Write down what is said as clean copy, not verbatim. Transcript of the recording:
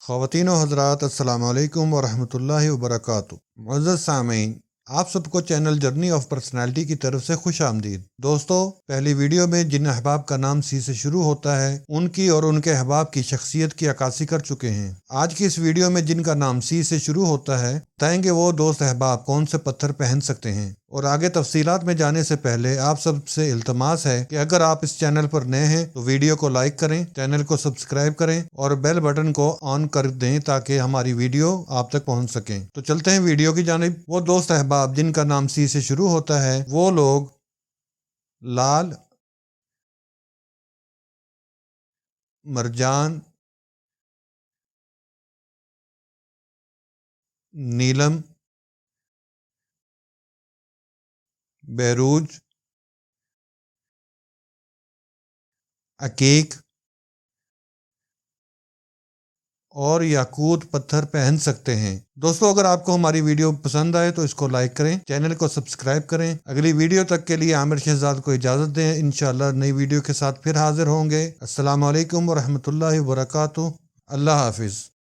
ख़वातीन व हज़रात अस्सलामु अलैकुम वरहमतुल्लाहि वबरकातुहू। मुअज़्ज़ज़ सामीन, आप सबको चैनल जर्नी ऑफ पर्सनैलिटी की तरफ से खुश आमदीद। दोस्तों, पहली वीडियो में जिन अहबाब का नाम सी से शुरू होता है उनकी और उनके अहबाब की शख्सियत की अक्कासी कर चुके हैं। आज की इस वीडियो में जिनका नाम सी से शुरू होता है बताएंगे वो दोस्त अहबाब कौन से पत्थर पहन सकते हैं। और आगे तफसीलात में जाने से पहले आप सबसे इल्तमास है कि अगर आप इस चैनल पर नए हैं तो वीडियो को लाइक करें, चैनल को सब्सक्राइब करें और बेल बटन को ऑन कर दें ताकि हमारी वीडियो आप तक पहुंच सकें। तो चलते हैं वीडियो की जानिब। वो दोस्त अहबाब जिनका नाम सी से शुरू होता है वो लोग लाल, मरजान, नीलम, बहरूज, अकीक और याकूत पत्थर पहन सकते हैं। दोस्तों, अगर आपको हमारी वीडियो पसंद आए तो इसको लाइक करें, चैनल को सब्सक्राइब करें। अगली वीडियो तक के लिए आमिर शहजाद को इजाज़त दें। इंशाअल्लाह नई वीडियो के साथ फिर हाजिर होंगे। अस्सलामु अलैकुम वरहमतुल्लाहि वबरकातुहू। अल्लाह हाफिज़।